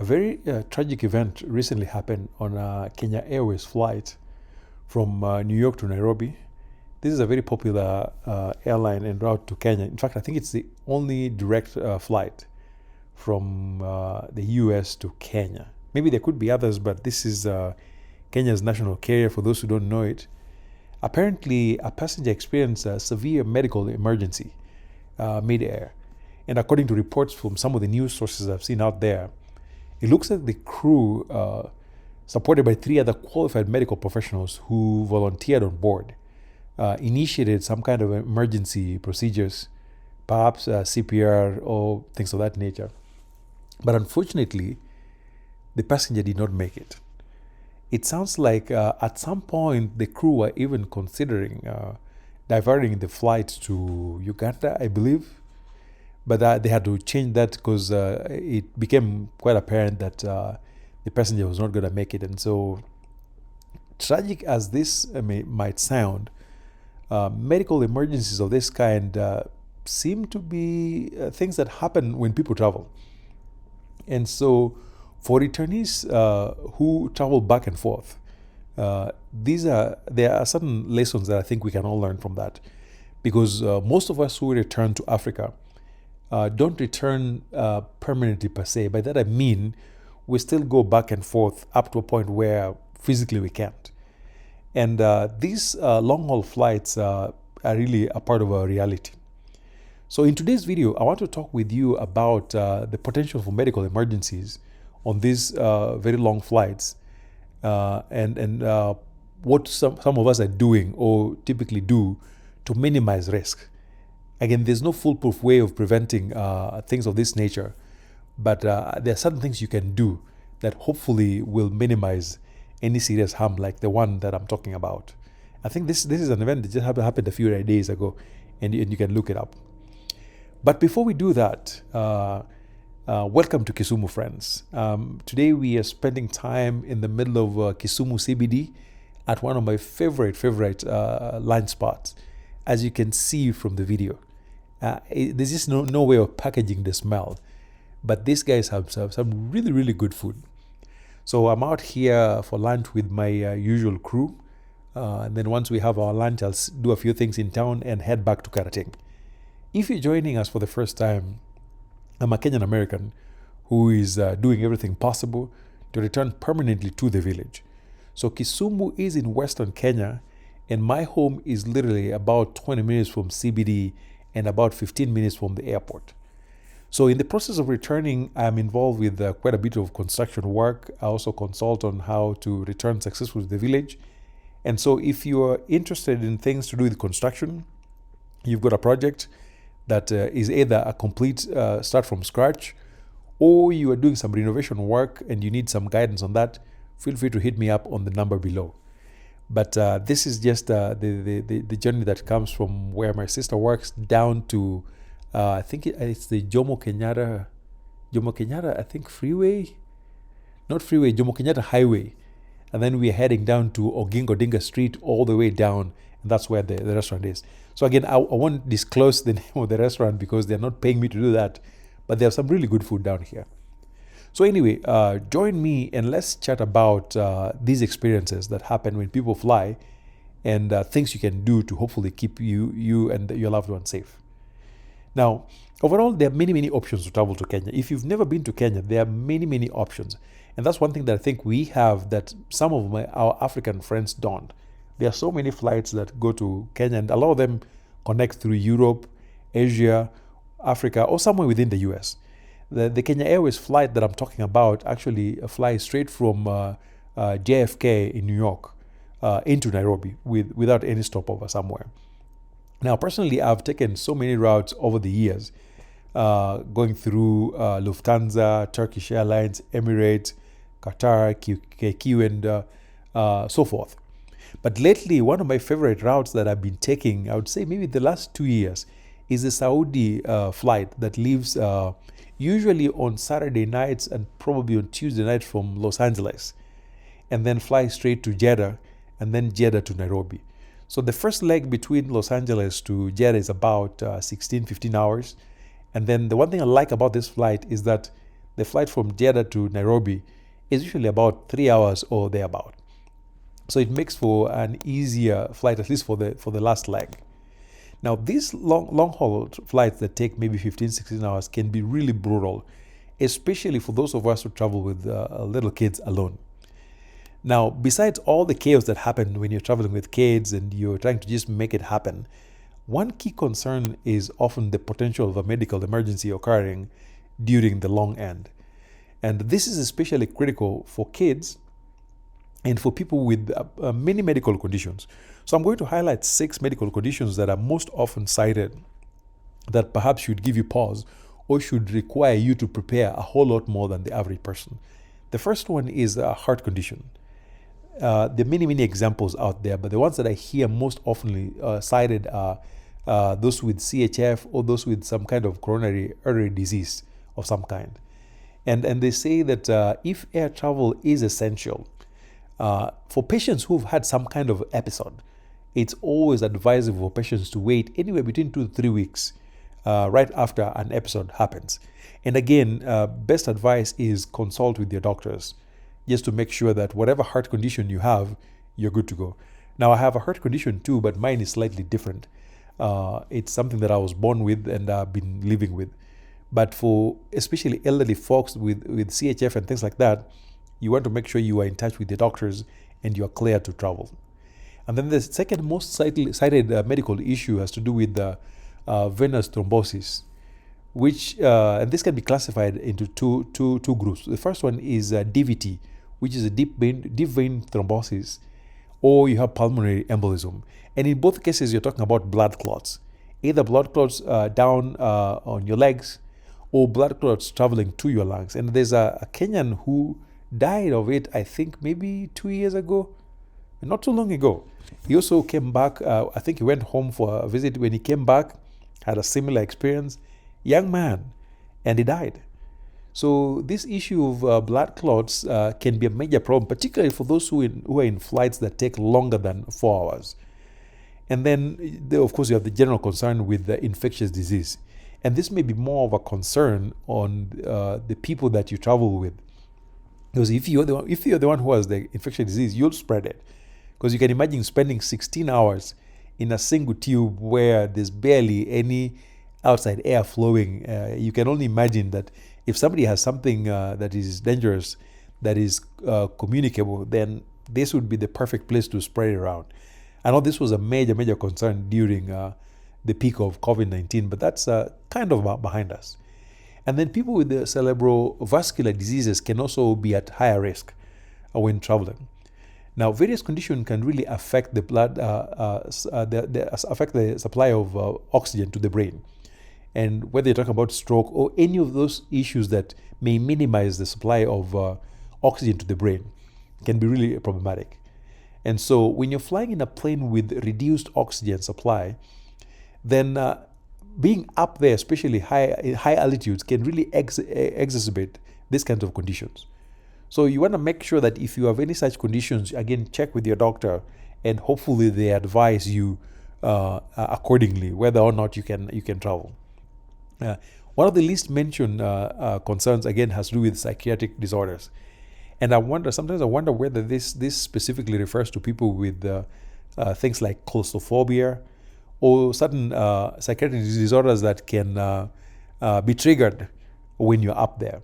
A very tragic event recently happened on a Kenya Airways flight from New York to Nairobi. This is a very popular airline en route to Kenya. In fact, I think it's the only direct flight from the US to Kenya. Maybe there could be others, but this is Kenya's national carrier for those who don't know it. Apparently, a passenger experienced a severe medical emergency mid-air. And according to reports from some of the news sources I've seen out there, it looks like the crew, supported by 3 other qualified medical professionals who volunteered on board, initiated some kind of emergency procedures, perhaps CPR or things of that nature. But unfortunately, the passenger did not make it. It sounds like at some point the crew were even considering diverting the flight to Uganda, I believe. But they had to change that because it became quite apparent that the passenger was not going to make it. And so, tragic as this might sound, medical emergencies of this kind seem to be things that happen when people travel. And so, for returnees who travel back and forth, there are certain lessons that I think we can all learn from that. Because most of us who return to Africa don't return permanently per se. By that I mean, we still go back and forth up to a point where physically we can't. And these long-haul flights are really a part of our reality. So in today's video, I want to talk with you about the potential for medical emergencies on these very long flights and what some of us are doing or typically do to minimize risk. Again, there's no foolproof way of preventing things of this nature, but there are certain things you can do that hopefully will minimize any serious harm like the one that I'm talking about. I think this is an event that just happened a few days ago, and you can look it up. But before we do that, welcome to Kisumu, friends. Today we are spending time in the middle of Kisumu CBD at one of my favorite lunch spots, as you can see from the video. There's just no way of packaging the smell, but these guys have some really good food. So I'm out here for lunch with my usual crew, and then once we have our lunch, I'll do a few things in town and head back to Karateng. If you're joining us for the first time, I'm a Kenyan American who is doing everything possible to return permanently to the village. So Kisumu is in western Kenya, and my home is literally about 20 minutes from CBD and about 15 minutes from the airport. So in the process of returning, I'm involved with quite a bit of construction work. I also consult on how to return successfully to the village. And so if you are interested in things to do with construction, you've got a project that is either a complete start from scratch, or you are doing some renovation work and you need some guidance on that, feel free to hit me up on the number below. But this is just the journey that comes from where my sister works down to, I think it's the Jomo Kenyatta, I think freeway, not freeway, Jomo Kenyatta highway. And then we're heading down to Oginga Odinga Street all the way down, and that's where the restaurant is. So again, I won't disclose the name of the restaurant because they're not paying me to do that, but they have some really good food down here. So anyway, join me and let's chat about these experiences that happen when people fly and things you can do to hopefully keep you and your loved ones safe. Now, overall, there are many options to travel to Kenya. If you've never been to Kenya, there are many options. And that's one thing that I think we have that some of our African friends don't. There are so many flights that go to Kenya, and a lot of them connect through Europe, Asia, Africa, or somewhere within the US. The Kenya Airways flight that I'm talking about actually flies straight from JFK in New York into Nairobi without any stopover somewhere. Now, personally, I've taken so many routes over the years, going through Lufthansa, Turkish Airlines, Emirates, Qatar, KQ, and so forth. But lately, one of my favorite routes that I've been taking, I would say maybe the last 2 years, is the Saudi flight that leaves usually on Saturday nights and probably on Tuesday nights from Los Angeles, and then flies straight to Jeddah, and then Jeddah to Nairobi. So the first leg between Los Angeles to Jeddah is about 15 hours. And then the one thing I like about this flight is that the flight from Jeddah to Nairobi is usually about 3 hours or thereabout. So it makes for an easier flight, at least for the last leg. Now, these long haul flights that take maybe 15, 16 hours can be really brutal, especially for those of us who travel with little kids alone. Now, besides all the chaos that happens when you're traveling with kids and you're trying to just make it happen, one key concern is often the potential of a medical emergency occurring during the long end. And this is especially critical for kids and for people with many medical conditions. So I'm going to highlight 6 medical conditions that are most often cited that perhaps should give you pause or should require you to prepare a whole lot more than the average person. The first one is a heart condition. There are many examples out there, but the ones that I hear most often cited are those with CHF or those with some kind of coronary artery disease of some kind. And they say that if air travel is essential, for patients who've had some kind of episode, it's always advisable for patients to wait anywhere between 2 to 3 weeks right after an episode happens. And again, best advice is consult with your doctors just to make sure that whatever heart condition you have, you're good to go. Now, I have a heart condition too, but mine is slightly different. It's something that I was born with and I've been living with. But for especially elderly folks with CHF and things like that, you want to make sure you are in touch with the doctors and you are clear to travel. And then the second most cited medical issue has to do with venous thrombosis, which and this can be classified into two groups. The first one is DVT, which is a deep vein thrombosis, or you have pulmonary embolism. And in both cases, you're talking about blood clots, either blood clots down on your legs or blood clots traveling to your lungs. And there's a Kenyan who died of it, I think maybe 2 years ago, not too long ago. He also came back, I think he went home for a visit. When he came back, had a similar experience, young man, and he died. So this issue of blood clots can be a major problem, particularly for those who are in flights that take longer than 4 hours. And then, of course, you have the general concern with the infectious disease. And this may be more of a concern on the people that you travel with. Because if you're the one who has the infectious disease, you'll spread it. Because you can imagine spending 16 hours in a single tube where there's barely any outside air flowing. You can only imagine that if somebody has something that is dangerous, that is communicable, then this would be the perfect place to spread it around. I know this was a major concern during the peak of COVID-19, but that's kind of behind us. And then people with the cerebrovascular diseases can also be at higher risk when traveling. Now, various conditions can really affect the blood, affect the supply of oxygen to the brain. And whether you're talking about stroke or any of those issues that may minimize the supply of oxygen to the brain can be really problematic. And so when you're flying in a plane with reduced oxygen supply, then being up there, especially high altitudes, can really exacerbate these kinds of conditions. So you want to make sure that if you have any such conditions, again, check with your doctor, and hopefully they advise you accordingly whether or not you can travel. One of the least mentioned concerns, again, has to do with psychiatric disorders. And sometimes I wonder whether this specifically refers to people with things like claustrophobia or certain psychiatric disorders that can be triggered when you're up there.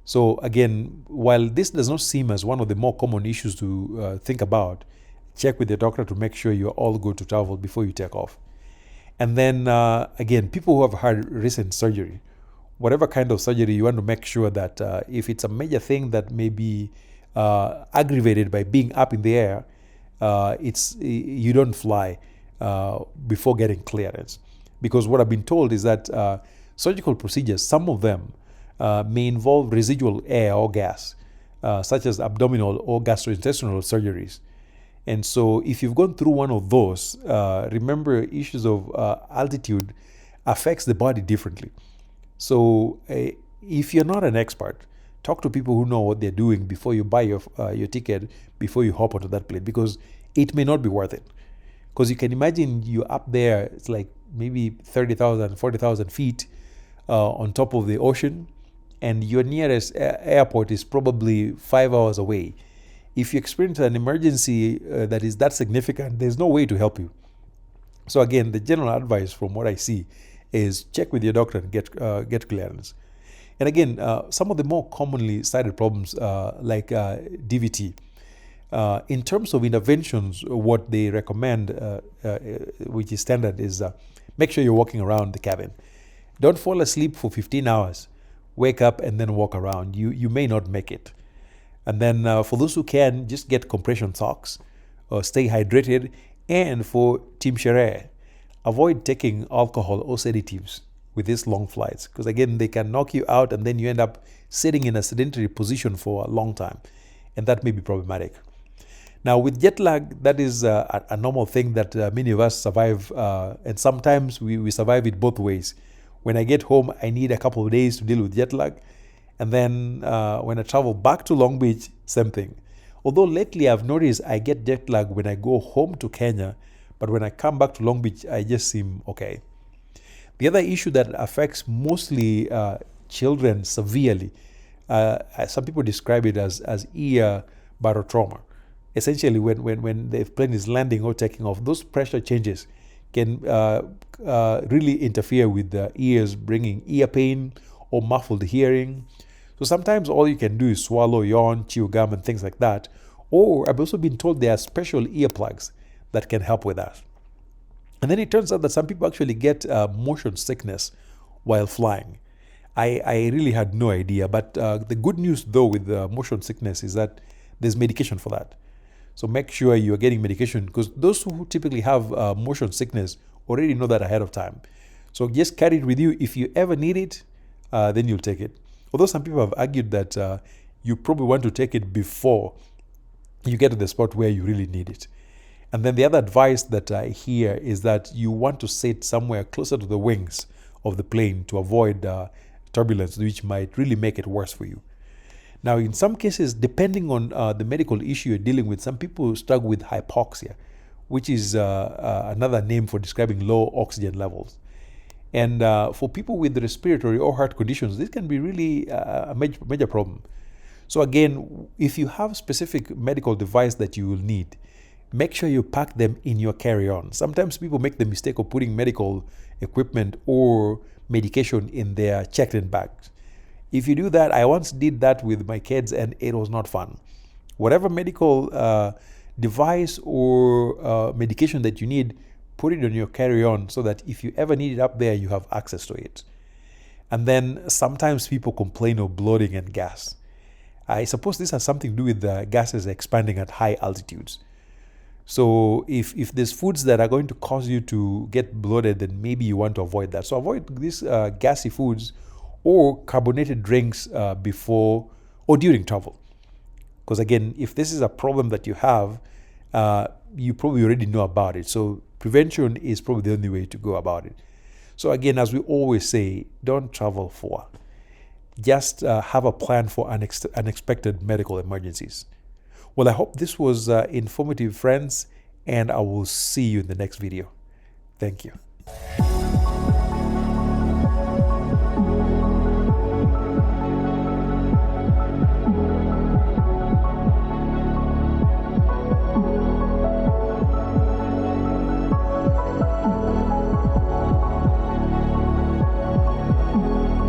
So again, while this does not seem as one of the more common issues to think about, check with your doctor to make sure you're all good to travel before you take off. And then again, people who have had recent surgery, whatever kind of surgery, you want to make sure that if it's a major thing that may be aggravated by being up in the air, you don't fly before getting clearance. Because what I've been told is that surgical procedures, some of them may involve residual air or gas, such as abdominal or gastrointestinal surgeries. And so if you've gone through one of those, remember issues of altitude affects the body differently. So if you're not an expert, talk to people who know what they're doing before you buy your ticket, before you hop onto that plane, because it may not be worth it. Because you can imagine you're up there, it's like maybe 30,000, 40,000 feet on top of the ocean, and your nearest airport is probably 5 hours away, if you experience an emergency that is that significant, there's no way to help you. So again, the general advice from what I see is check with your doctor and get clearance. And again, some of the more commonly cited problems like DVT. In terms of interventions, what they recommend, which is standard, is make sure you're walking around the cabin. Don't fall asleep for 15 hours. Wake up and then walk around. You may not make it. And then for those who can, just get compression socks, stay hydrated, and for Team Sherehe, avoid taking alcohol or sedatives with these long flights, because again, they can knock you out and then you end up sitting in a sedentary position for a long time, and that may be problematic. Now, with jet lag, that is a normal thing that many of us survive, and sometimes we survive it both ways. When I get home, I need a couple of days to deal with jet lag, and then when I travel back to Long Beach, same thing. Although lately I've noticed I get jet lag when I go home to Kenya, but when I come back to Long Beach, I just seem okay. The other issue that affects mostly children severely, some people describe it as ear barotrauma. Essentially, when the plane is landing or taking off, those pressure changes can really interfere with the ears, bringing ear pain or muffled hearing. So sometimes all you can do is swallow, yawn, chew gum, and things like that. Or I've also been told there are special earplugs that can help with that. And then it turns out that some people actually get motion sickness while flying. I really had no idea. But the good news, though, with motion sickness is that there's medication for that. So make sure you're getting medication, because those who typically have motion sickness already know that ahead of time. So just carry it with you. If you ever need it, then you'll take it. Although some people have argued that you probably want to take it before you get to the spot where you really need it. And then the other advice that I hear is that you want to sit somewhere closer to the wings of the plane to avoid turbulence, which might really make it worse for you. Now, in some cases, depending on the medical issue you're dealing with, some people struggle with hypoxia, which is another name for describing low oxygen levels. And for people with respiratory or heart conditions, this can be really a major problem. So again, if you have specific medical device that you will need, make sure you pack them in your carry-on. Sometimes people make the mistake of putting medical equipment or medication in their checked-in bags. If you do that, I once did that with my kids and it was not fun. Whatever medical device or medication that you need, put it on your carry-on so that if you ever need it up there, you have access to it. And then sometimes people complain of bloating and gas. I suppose this has something to do with the gases expanding at high altitudes. So if there's foods that are going to cause you to get bloated, then maybe you want to avoid that. So avoid these gassy foods or carbonated drinks before or during travel. Because again, if this is a problem that you have, you probably already know about it. So prevention is probably the only way to go about it. So again, as we always say, don't travel for. Just have a plan for unexpected medical emergencies. Well, I hope this was informative, friends, and I will see you in the next video. Thank you.